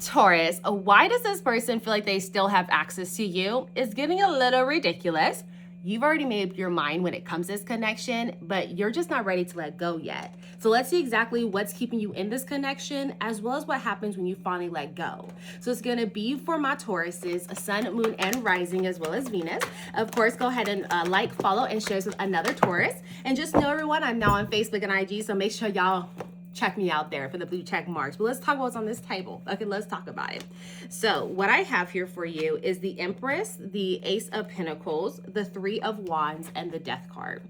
Taurus, why does this person feel like they still have access to you? It's getting a little ridiculous. You've already made up your mind when it comes to this connection, but you're just not ready to let go yet. So let's see exactly what's keeping you in this connection, as well as what happens when you finally let go. So it's going to be for my Tauruses, a sun, moon, and rising, as well as Venus. Of course, go ahead and like, follow, and share this with another Taurus. And just know, everyone, I'm now on Facebook and IG, so make sure y'all check me out there for the blue check marks. But let's talk about what's on this table. Okay, let's talk about it. So what I have here for you is the Empress, the Ace of Pentacles, the Three of Wands, and the Death card.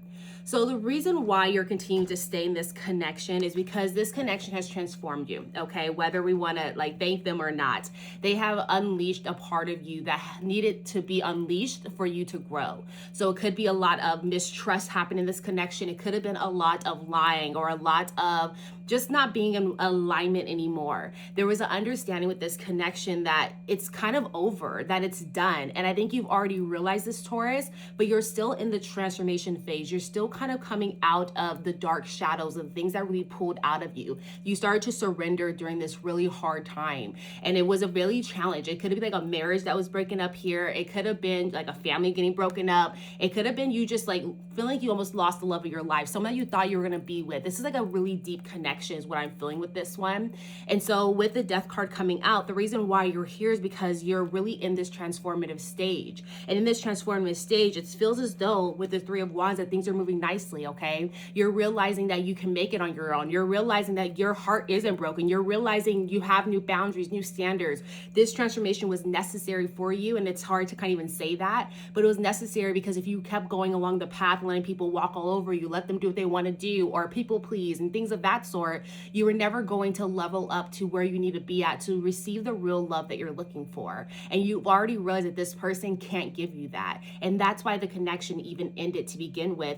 So the reason why you're continuing to stay in this connection is because this connection has transformed you, okay? Whether we want to like thank them or not, they have unleashed a part of you that needed to be unleashed for you to grow. So it could be a lot of mistrust happening in this connection. It could have been a lot of lying or a lot of just not being in alignment anymore. There was an understanding with this connection that it's kind of over, that it's done. And I think you've already realized this, Taurus, but you're still in the transformation phase. You're still kind of coming out of the dark shadows and things that really pulled out of you. You started to surrender during this really hard time. And it was a really challenge. It could have been like a marriage that was breaking up here. It could have been like a family getting broken up. It could have been you just like feeling like you almost lost the love of your life. Someone that you thought you were going to be with. This is like a really deep connection is what I'm feeling with this one. And so with the Death card coming out, the reason why you're here is because you're really in this transformative stage. And in this transformative stage, it feels as though with the Three of Wands that things are moving nicely, okay? You're realizing that you can make it on your own. You're realizing that your heart isn't broken. You're realizing you have new boundaries, new standards. This transformation was necessary for you, and it's hard to kind of even say that, but it was necessary because if you kept going along the path, letting people walk all over you, let them do what they want to do, or people please, and things of that sort, you were never going to level up to where you need to be at to receive the real love that you're looking for. And you've already realized that this person can't give you that. And that's why the connection even ended to begin with.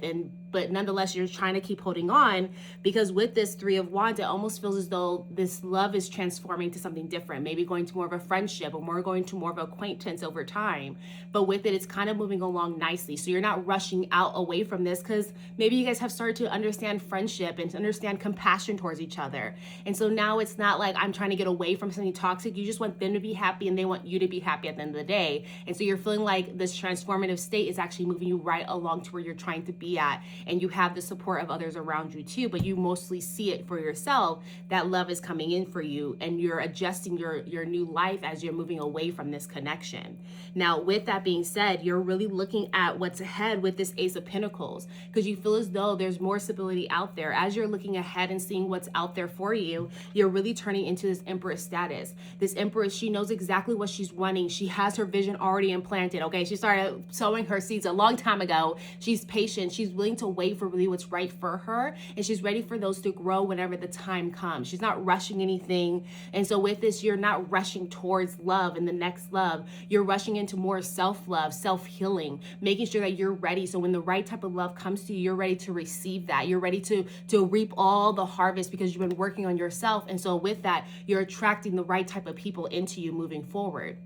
But nonetheless, you're trying to keep holding on because with this Three of Wands, it almost feels as though this love is transforming to something different, maybe going to more of a friendship or more going to more of an acquaintance over time. But with it, it's kind of moving along nicely. So you're not rushing out away from this because maybe you guys have started to understand friendship and to understand compassion towards each other. And so now it's not like I'm trying to get away from something toxic. You just want them to be happy and they want you to be happy at the end of the day. And so you're feeling like this transformative state is actually moving you right along to where you're trying to be at. And you have the support of others around you too, but you mostly see it for yourself that love is coming in for you and you're adjusting your new life as you're moving away from this connection. Now, with that being said, you're really looking at what's ahead with this Ace of Pentacles because you feel as though there's more stability out there. As you're looking ahead and seeing what's out there for you, you're really turning into this Empress status. This Empress, she knows exactly what she's wanting. She has her vision already implanted, okay? She started sowing her seeds a long time ago. She's patient. She's willing to wait for really what's right for her, and she's ready for those to grow whenever the time comes. She's not rushing anything. And so with this, you're not rushing towards love and the next love. You're rushing into more self-love, self-healing, making sure that you're ready. So when the right type of love comes to you, you're ready to receive that. You're ready to reap all the harvest because you've been working on yourself. And so with that, you're attracting the right type of people into you moving forward.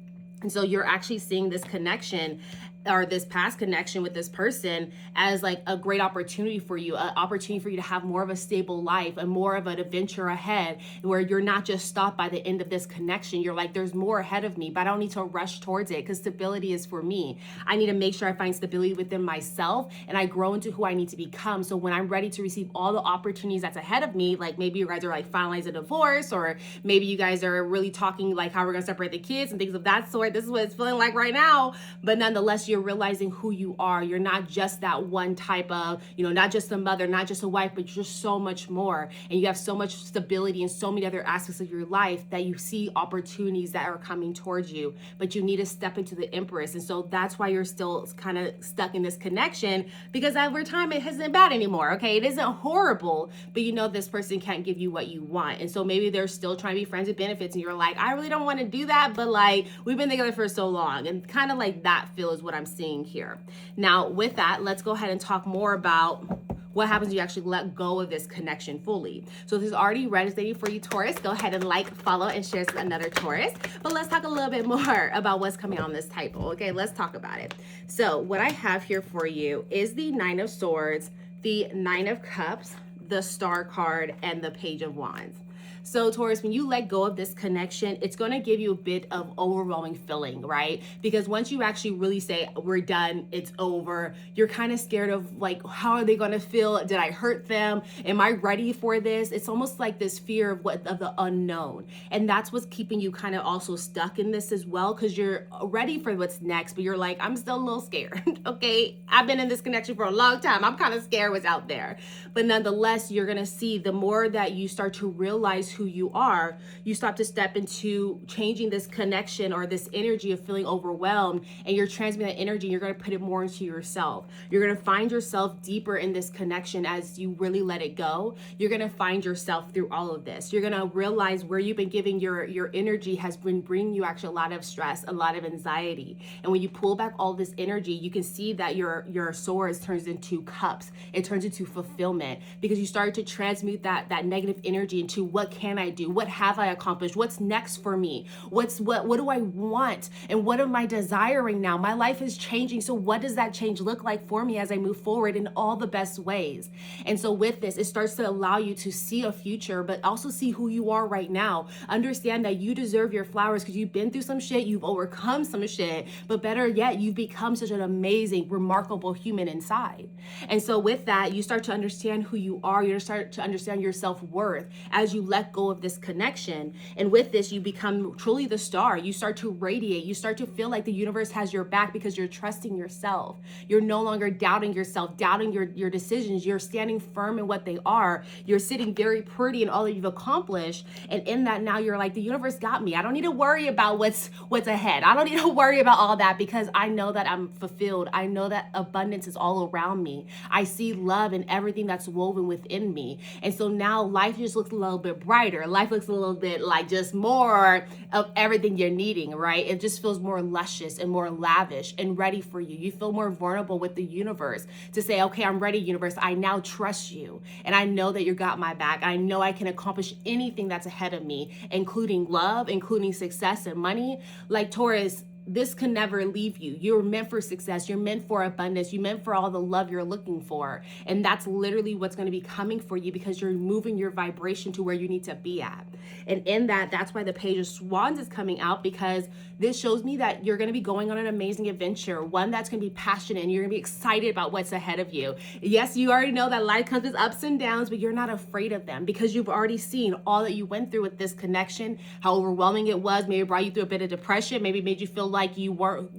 And so you're actually seeing this connection or this past connection with this person as like a great opportunity for you, an opportunity for you to have more of a stable life and more of an adventure ahead where you're not just stopped by the end of this connection. You're like, there's more ahead of me, but I don't need to rush towards it because stability is for me. I need to make sure I find stability within myself and I grow into who I need to become. So when I'm ready to receive all the opportunities that's ahead of me, like maybe you guys are like finalizing a divorce, or maybe you guys are really talking like how we're gonna separate the kids and things of that sort. This is what it's feeling like right now. But nonetheless, you're realizing who you are. You're not just that one type of, not just a mother, not just a wife, but you're so much more. And you have so much stability in so many other aspects of your life that you see opportunities that are coming towards you, but you need to step into the Empress. And so that's why you're still kind of stuck in this connection, because over time it isn't bad anymore. Okay. It isn't horrible, but this person can't give you what you want. And so maybe they're still trying to be friends with benefits and you're like, I really don't want to do that, but like we've been together for so long, and kind of like that feel is what I'm seeing here. Now with that, let's go ahead and talk more about what happens when you actually let go of this connection fully. So if this is already resonating for you, Taurus, go ahead and like, follow, and share this with another Taurus. But let's talk a little bit more about what's coming on this table. Okay, let's talk about it. So what I have here for you is the Nine of Swords, the Nine of Cups, the Star card, and the Page of Wands. So Taurus, when you let go of this connection, it's going to give you a bit of overwhelming feeling, right? Because once you actually really say, we're done, it's over, you're kind of scared of like, how are they going to feel? Did I hurt them? Am I ready for this? It's almost like this fear of the unknown. And that's what's keeping you kind of also stuck in this as well, because you're ready for what's next, but you're like, I'm still a little scared. Okay, I've been in this connection for a long time. I'm kind of scared what's out there. But nonetheless, you're going to see the more that you start to realize who you are, you start to step into changing this connection or this energy of feeling overwhelmed, and you're transmitting that energy. You're going to put it more into yourself. You're going to find yourself deeper in this connection as you really let it go. You're going to find yourself through all of this. You're going to realize where you've been giving your energy has been bringing you actually a lot of stress, a lot of anxiety. And when you pull back all this energy, you can see that your swords turns into cups. It turns into fulfillment, because you started to transmute that negative energy into, what can I do? What have I accomplished? What's next for me? What do I want? And what am I desiring now? My life is changing. So what does that change look like for me as I move forward in all the best ways? And so with this, it starts to allow you to see a future, but also see who you are right now. Understand that you deserve your flowers because you've been through some shit, you've overcome some shit, but better yet, you've become such an amazing, remarkable human inside. And so with that, you start to understand who you are. You start to understand your self-worth as you let go of this connection. And with this, you become truly the star. You start to radiate. You start to feel like the universe has your back because you're trusting yourself. You're no longer doubting yourself, doubting your decisions. You're standing firm in what they are. You're sitting very pretty in all that you've accomplished. And in that, now you're like, the universe got me. I don't need to worry about what's ahead. I don't need to worry about all that, because I know that I'm fulfilled. I know that abundance is all around me. I see love in everything that's woven within me. And so now life just looks a little bit brighter. Life looks a little bit like just more of everything you're needing, right? It just feels more luscious and more lavish and ready for you. You feel more vulnerable with the universe to say, okay, I'm ready, universe. I now trust you. And I know that you got my back. I know I can accomplish anything that's ahead of me, including love, including success and money. Like Taurus, this can never leave you. You're meant for success. You're meant for abundance. You're meant for all the love you're looking for. And that's literally what's going to be coming for you, because you're moving your vibration to where you need to be at. And in that, that's why the Page of Wands is coming out, because this shows me that you're going to be going on an amazing adventure, one that's going to be passionate, and you're going to be excited about what's ahead of you. Yes, you already know that life comes with ups and downs, but you're not afraid of them, because you've already seen all that you went through with this connection, how overwhelming it was. Maybe it brought you through a bit of depression. Maybe it made you feel like you weren't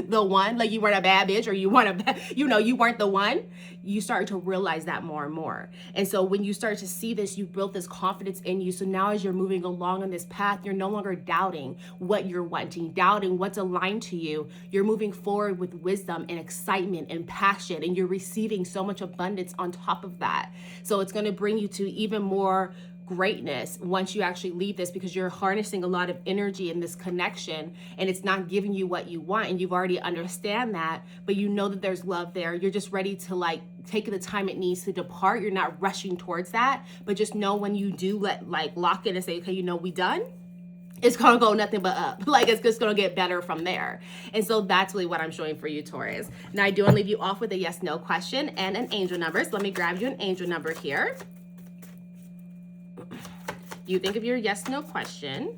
the one, like you weren't a bad bitch, or you weren't you weren't the one. You start to realize that more and more. And so when you start to see this, you built this confidence in you. So now as you're moving along on this path, you're no longer doubting what you're wanting, doubting what's aligned to you. You're moving forward with wisdom and excitement and passion, and you're receiving so much abundance on top of that. So it's going to bring you to even more greatness once you actually leave this, because you're harnessing a lot of energy in this connection, and it's not giving you what you want, and you've already understand that, but you know that there's love there. You're just ready to like take the time it needs to depart. You're not rushing towards that, but just know when you do lock in and say, okay, we done, it's gonna go nothing but up. Like it's just gonna get better from there. And so that's really what I'm showing for you, Taurus. Now I do want to leave you off with a yes, no question and an angel number. So let me grab you an angel number here. You think of your yes, no question.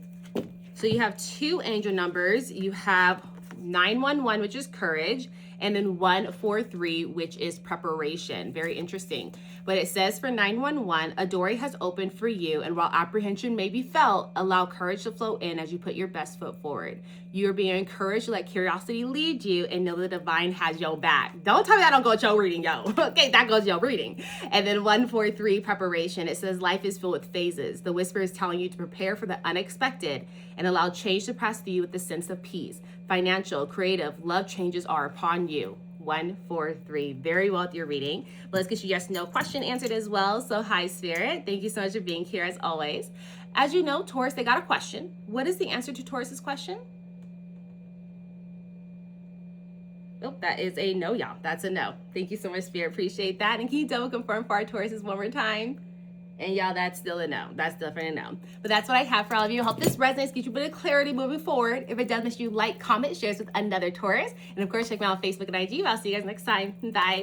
So you have two angel numbers. You have 911, which is courage, and then 143, which is preparation. Very interesting. But it says for 911, a door has opened for you, and while apprehension may be felt, allow courage to flow in as you put your best foot forward. You are being encouraged to let curiosity lead you, and know the divine has your back. Don't tell me that don't go with your reading, yo. Okay, that goes your reading. And then 143, preparation. It says life is filled with phases. The whisper is telling you to prepare for the unexpected and allow change to pass through you with a sense of peace. Financial, creative, love changes are upon you. 143. Very well with your reading. Let's get your yes, no question answered as well. So hi, Spirit. Thank you so much for being here as always. As you know, Taurus, they got a question. What is the answer to Taurus's question? Oh, that is a no, y'all. That's a no. Thank you so much, Spirit. Appreciate that. And can you double confirm for our Tauruses one more time? And y'all, that's still a no. That's definitely a no. But that's what I have for all of you. Hope this resonates, gives you a bit of clarity moving forward. If it does, make sure you like, comment, share this with another Taurus. And of course, check me out on Facebook and IG. I'll see you guys next time. Bye.